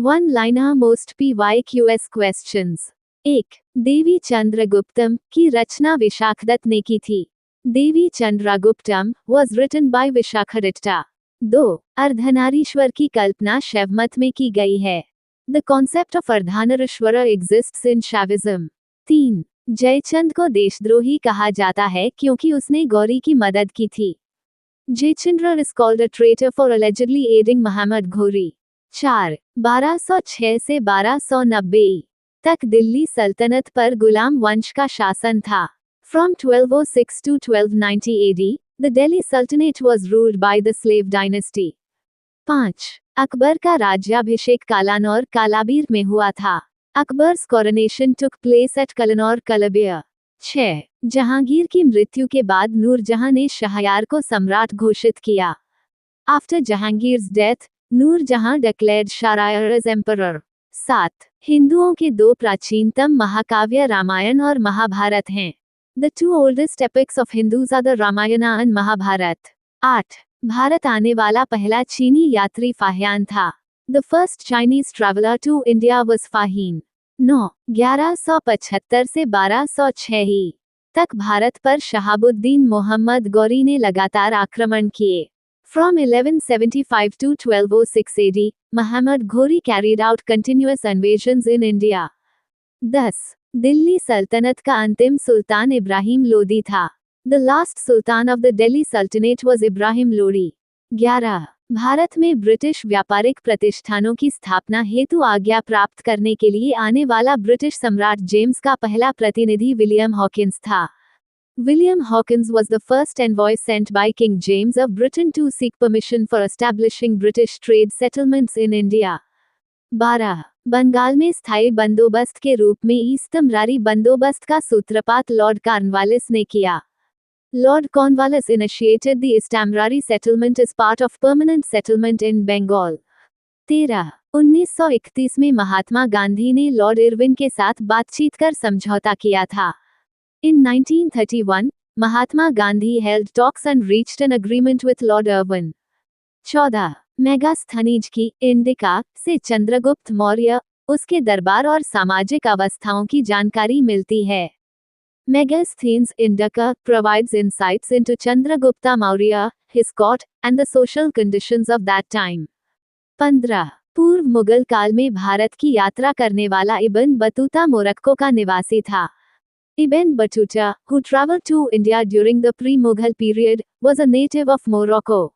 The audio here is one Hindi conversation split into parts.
One liner most PYQS questions. 1. देवी चंद्रगुप्तम की रचना विशाखदत्त ने की थी। देवी चंद्रगुप्तम was written by विशाखदत्ता। 2. अर्धनारीश्वर की कल्पना शैवमत में की गई है। The concept of Ardhanarishvara exists in Shaivism। 3. Jaichand को देशद्रोही कहा जाता है क्योंकि उसने गौरी की मदद की थी। Jayachandra is called a traitor for allegedly aiding Muhammad Ghori। 4. 1206 से 1290 तक दिल्ली सल्तनत पर गुलाम वंश का शासन था। From 1206 to 1290 AD, the Delhi Sultanate was ruled by the slave dynasty। 5. Akbar का राज्याभिषेक कालानौर कालाबीर में हुआ था। Akbar's coronation took place at Kalanor Kalabir। 6. Jahangir की मृत्यु के बाद नूरजहां ने शहरयार को सम्राट घोषित किया। After Jahangir's death, Noor Jahan declared Shahryar as emperor। 7. हिंदुओं के दो प्राचीनतम महाकाव्य रामायण और महाभारत हैं। The two oldest epics of Hindus are the Ramayana and Mahabharat। 8. Bharat आने वाला पहला चीनी यात्री फाहियान था। The first Chinese traveler to India was Fahin। 9. 1175 से 1206 तक भारत पर शहाबुद्दीन मोहम्मद गौरी ने लगातार आक्रमण किए। From 1175 to 1206 AD, Muhammad Ghori carried out continuous invasions in India। 10. Delhi सल्तनत का अंतिम सुल्तान इब्राहिम लोदी था। The last sultan of the Delhi Sultanate was Ibrahim Lodi। 11. Bharat में ब्रिटिश व्यापारिक प्रतिष्ठानों की स्थापना हेतु आज्ञा प्राप्त करने के लिए आने वाला ब्रिटिश सम्राट जेम्स का पहला प्रतिनिधि विलियम हॉकिंस था। William Hawkins was the first envoy sent by King James of Britain to seek permission for establishing British trade settlements in India। 12. Bengal में स्थायी बंदोबस्त के रूप में ईस्टमरारी बंदोबस्त का सूत्रपात लॉर्ड कॉर्नवालिस ने किया। Lord Cornwallis initiated the Istamrari settlement as part of permanent settlement in Bengal। 13. 1931 में महात्मा गांधी ने लॉर्ड इरविन के साथ बातचीत कर समझौता किया था। In 1931, Mahatma Gandhi held talks and reached an agreement with Lord Irwin। 14. Megasthenes की इंडिका से चंद्रगुप्त मौर्य, उसके दरबार और सामाजिक अवस्थाओं की जानकारी मिलती है। Megasthenes Indica provides insights into Chandragupta Maurya, his court, and the social conditions of that time। 15. पूर्व मुगल काल में भारत की यात्रा करने वाला इब्न बतूता मोरक्को का निवासी था। Ibn Battuta, who traveled to India during the pre-Mughal period, was a native of Morocco।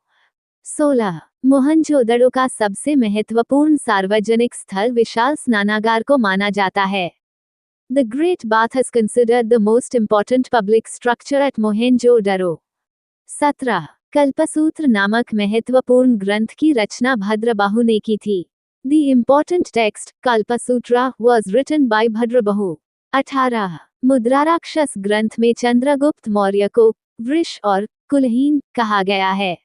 16. Mohenjodaro का सबसे महत्वपूर्ण सार्वजनिक स्थल विशाल स्नानागार को माना जाता है। The Great Bath is considered the most important public structure at Mohenjo-daro। 17. Kalpasutra नामक महत्वपूर्ण ग्रंथ की रचना भद्रबाहु ने की थी। The important text, Kalpasutra, was written by Bhadrabahu. 18. मुद्राराक्षस ग्रंथ में चंद्रगुप्त मौर्य को वृष और कुलहीन कहा गया है।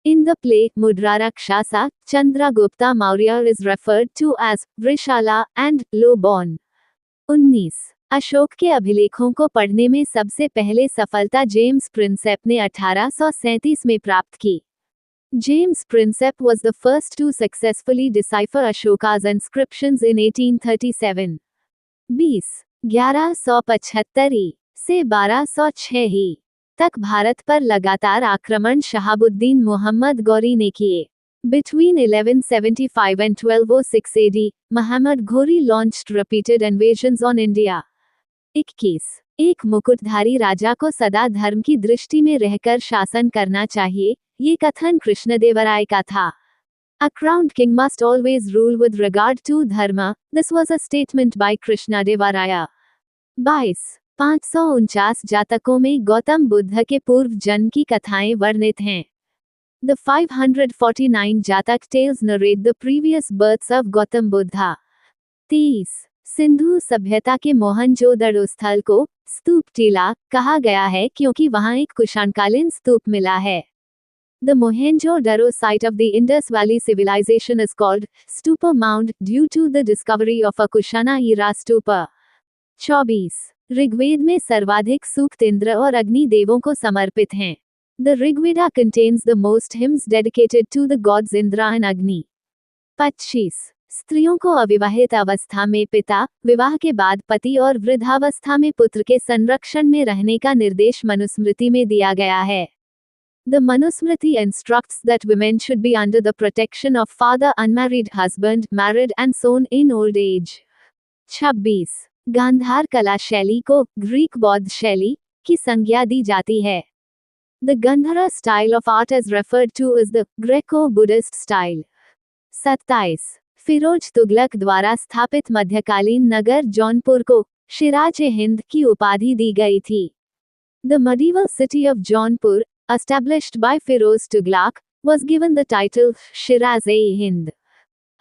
In the play Mudrarakshasa, Chandragupta Maurya is referred to as Vrishala and low-born। 19. Ashok के अभिलेखों को पढ़ने में सबसे पहले सफलता जेम्स प्रिंसेप ने 1837 में प्राप्त की। James Prinsep was the first to successfully decipher Ashoka's inscriptions in 1837। 20. 1175 से 1206 तक भारत पर लगातार आक्रमण शहाबुद्दीन मोहम्मद गौरी ने किए। Between 1175 and 1206 AD, Muhammad Ghori launched repeated invasions on India। 21. एक मुकुटधारी राजा को सदा धर्म की दृष्टि में रहकर शासन करना चाहिए, ये कथन कृष्णदेवराय का था। A crowned king must always rule with regard to dharma, this was a statement by Krishnadevaraya। 22. 549 जातकों में गौतम बुद्ध के पूर्व जन्म की कथाएं वर्णित हैं। The 549 जातक tales narrate the previous births of Gautam Buddha। 23. Sindhu सभ्यता के मोहनजोदड़ो स्थल को स्तूप टीला कहा गया है क्योंकि वहां एक कुषाणकालीन स्तूप मिला है। The Mohenjo-daro site of the Indus Valley civilization is called Stupa Mound due to the discovery of a Kushana era stupa। 24. Rigveda में सर्वाधिक सूक्त इंद्र और अग्नि देवों को समर्पित हैं। The Rigveda contains the most hymns dedicated to the gods Indra and Agni। 25. स्त्रियों को अविवाहित अवस्था में पिता, विवाह के बाद पति और वृद्धावस्था में पुत्र के संरक्षण में रहने का निर्देश मनुस्मृति में दिया गया है। The Manusmriti instructs that women should be under the protection of father, unmarried husband, married and son in old age. 26. Gandhara कला शैली को ग्रीक बौद्ध शैली की संज्ञा दी जाती है। The Gandhara style of art is referred to as the Greco-Buddhist style. 27. Firoz Tughlaq द्वारा स्थापित मध्यकालीन नगर जौनपुर को शिराज-ए-हिंद की उपाधि दी गई थी। The medieval city of Jaunpur, established by Firoz Tughlaq, was given the title Shiraz-e-Hind.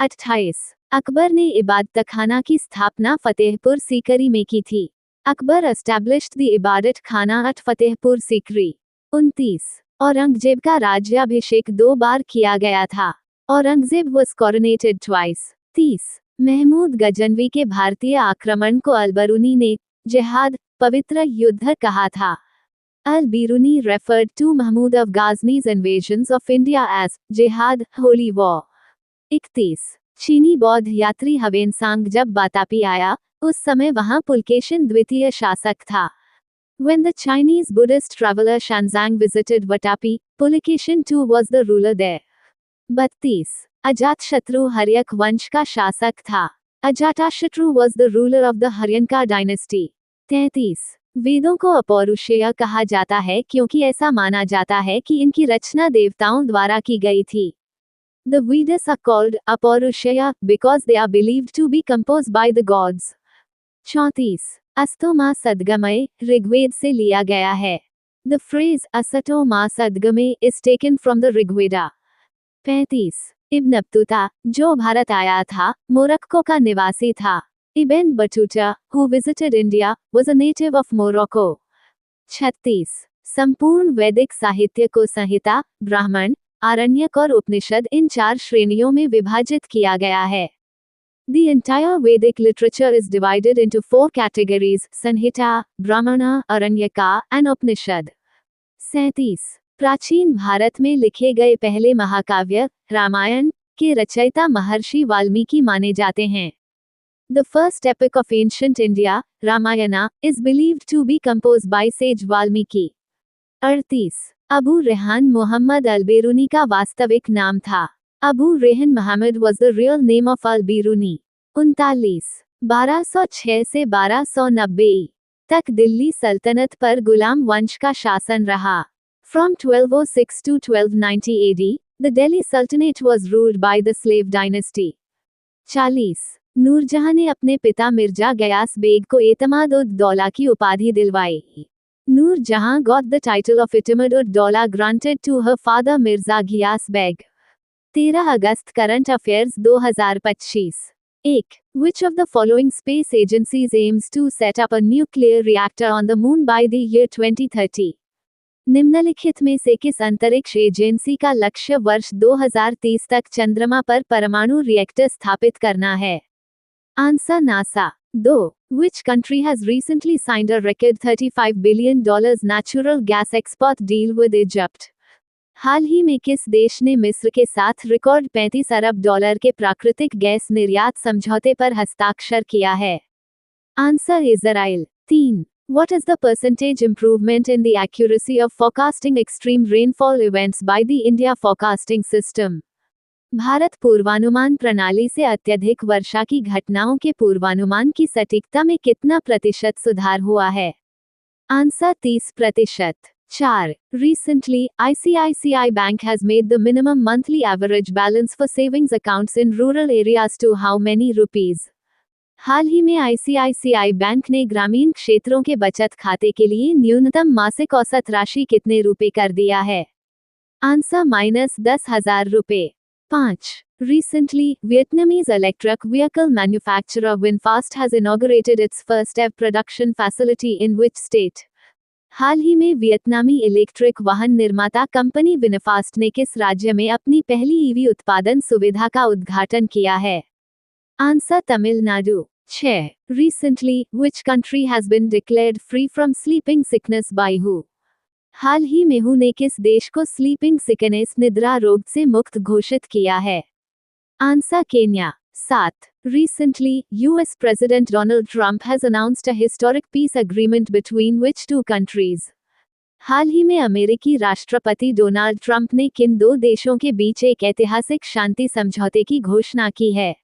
28. Akbar ने इबादतखाना की स्थापना फतेहपुर सीकरी में की थी। अकबर established the इबादत खाना at फतेहपुर सीकरी। 29. औरंगजेब का राज्याभिषेक 2 बार किया गया था। Aurangzeb was coronated twice. 30. Mahmood Ghaznavi के भारतीय आक्रमण को अल-बिरूनी ने जिहाद, पवित्र युद्ध कहा था। Al-Biruni referred to Mahmud of Ghazni's invasions of India as jihad, holy war. 31. चीनी बौद्ध यात्री ह्वेनसांग जब बातापी आया, उस समय वहां पुलकेशिन द्वितीय शासक था। When the Chinese Buddhist traveler Shanzang visited Vatapi, Pulakeshin II was the ruler there. 32. Ajatashatru Haryanka वंश का शासक था। Ajatashatru was the ruler of the Haryanka dynasty. 33. वेदों को अपौरुषेय कहा जाता है क्योंकि ऐसा माना जाता है कि इनकी रचना देवताओं द्वारा की गई थी। The Vedas are called अपौरुषेय because they are believed to be composed by the gods. 34. अस्तो मा सद्गमय ऋग्वेद से लिया गया है। The phrase असतो मा सद्गमय is taken from the Rigveda. 35. Ibn Battuta, जो भारत आया था, मोरक्को का निवासी था। Ibn Battuta, who visited India, was a native of Morocco. 36. संपूर्ण वैदिक साहित्य को संहिता, ब्राह्मण, आरण्यक और उपनिषद इन 4 श्रेणियों में विभाजित किया गया है। The entire Vedic literature is divided into 4 categories: Sanhita, Brahmana, Aranyaka, and Upanishad. 37. प्राचीन भारत में लिखे गए पहले महाकाव्य, रामायण, के रचयिता महर्षि वाल्मीकि माने जाते हैं। The first epic of ancient India, Ramayana, is believed to be composed by sage Valmiki. 38. Abu Rehan Mohammad अल-बिरूनी का वास्तविक नाम था। Abu Rehan Mohammad was the real name of अल-बिरूनी. 39. 1206 से 1290 तक दिल्ली सल्तनत पर गुलाम वंश का शासन रहा। From 1206 to 1290 AD, the Delhi Sultanate was ruled by the slave dynasty. 40. Noor Jahan ने अपने पिता मिर्जा गयास बेग को एतमाद-उद-दौला की उपाधि दिलवाई। Nur Jahan got the title of Etimad-ud-Daula granted to her father Mirza Ghiyas Beg. 13 August current affairs 2025। 1. Which of the following space agencies aims to set up a nuclear reactor on the moon by the year 2030? निम्नलिखित में से किस अंतरिक्ष एजेंसी का लक्ष्य वर्ष 2030 तक चंद्रमा पर परमाणु रिएक्टर स्थापित करना है? Answer NASA. 2. Which country has recently signed a record $35 billion natural gas export deal with Egypt? हाल ही में किस देश ने मिस्र के साथ रिकॉर्ड $35 अरब के प्राकृतिक गैस निर्यात समझौते पर हस्ताक्षर किया है? Answer Israel. 3. What is the percentage improvement in the accuracy of forecasting extreme rainfall events by the India Forecasting System? Bharat पूर्वानुमान प्रणाली से अत्यधिक वर्षा की घटनाओं के पूर्वानुमान की सटीकता में कितना प्रतिशत सुधार हुआ है? Answer 30%। 4. Recently, ICICI Bank has made the minimum monthly average balance for savings accounts in rural areas to how many rupees? हाल ही में ICICI बैंक ने ग्रामीण क्षेत्रों के बचत खाते के लिए न्यूनतम मासिक औसत राशि कितने रुपए कर दिया है? आंसर -10,000 रुपए। 5. Recently, Vietnamese electric vehicle manufacturer VinFast has inaugurated its first ever production facility in which state? हाल ही में वियतनामी इलेक्ट्रिक वाहन निर्माता कंपनी विनफास्ट ने किस राज्य में अपनी पहली ईवी उत्पादन सुविधा का उद्घाटन किया है? Answer Tamil Nadu. 6. Recently, which country has been declared free from sleeping sickness by WHO? हाल ही में WHO ने किस देश को स्लीपिंग सिकनेस निद्रा रोग से मुक्त घोषित किया है? Answer Kenya. 7. Recently, US President Donald Trump has announced a historic peace agreement between which two countries? हाल ही में अमेरिकी राष्ट्रपति डोनाल्ड ट्रंप ने किन दो देशों के बीच एक ऐतिहासिक शांति समझौते की घोषणा की है?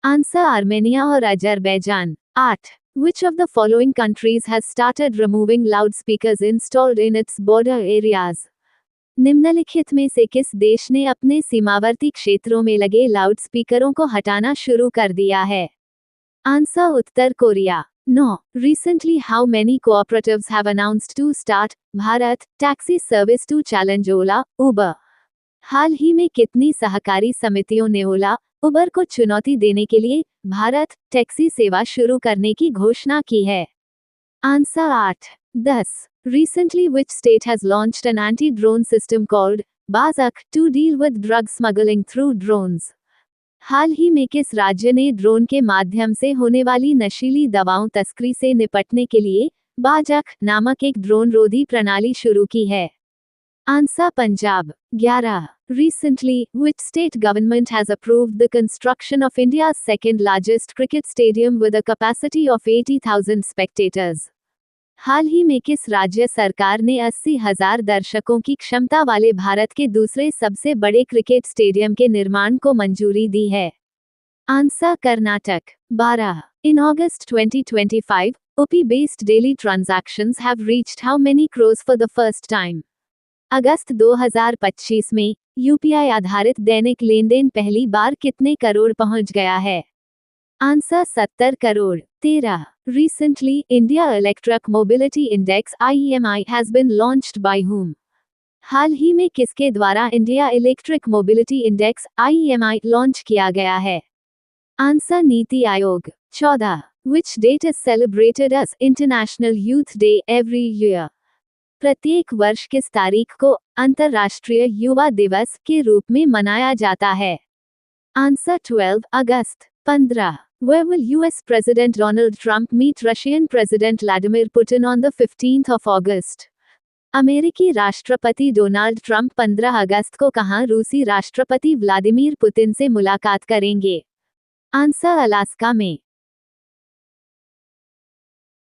आंसर आर्मेनिया और Azerbaijan. 8. Which of the following countries has started removing loudspeakers installed in its border areas? निम्नलिखित में से किस देश ने अपने सीमावर्ती क्षेत्रों में लगे लाउडस्पीकरों को हटाना शुरू कर दिया है? Answer Uttar Korea. 9. Recently, how many cooperatives have announced to start Bharat taxi service to challenge Ola, Uber? हाल ही में कितनी सहकारी समितियों ने ओला, उबर को चुनौती देने के लिए भारत टैक्सी सेवा शुरू करने की घोषणा की है? Answer 8. 10. Recently, which state has launched an anti-drone system called Bazak to deal with drug smuggling through drones? हाल ही में किस राज्य ने ड्रोन के माध्यम से होने वाली नशीली दवाओं तस्करी से निपटने के लिए बाजक नामक एक ड्रोन रोधी प्रणाली शुरू की है? Answer Punjab. 11. Recently, which state government has approved the construction of India's second largest cricket stadium with a capacity of 80,000 spectators? हाल ही में किस राज्य सरकार ने 80,000 दर्शकों की क्षमता वाले भारत के दूसरे सबसे बड़े क्रिकेट स्टेडियम के निर्माण को मंजूरी दी है? Answer Karnataka. 12. In August 2025, UPI-based daily transactions have reached how many crores for the first time? अगस्त 2025 में यूपीआई आधारित दैनिक लेनदेन पहली बार कितने करोड़ पहुंच गया है? Answer 70 crore. 13. Recently, India Electric Mobility Index (IEMI) has been launched by whom? हाल ही में किसके द्वारा India electric mobility index (IEMI) launch किया गया है? Answer NITI Aayog. 14. Which date is celebrated as International Youth Day every year? प्रत्येक वर्ष किस तारीख को अंतर्राष्ट्रीय युवा दिवस के रूप में मनाया जाता है? Answer 12 August. 15. Where will US President Donald Trump meet Russian President Vladimir Putin on the 15th of August? अमेरिकी राष्ट्रपति डोनाल्ड ट्रंप 15 अगस्त को कहां रूसी राष्ट्रपति व्लादिमीर पुतिन से मुलाकात करेंगे? आंसर अलास्का में।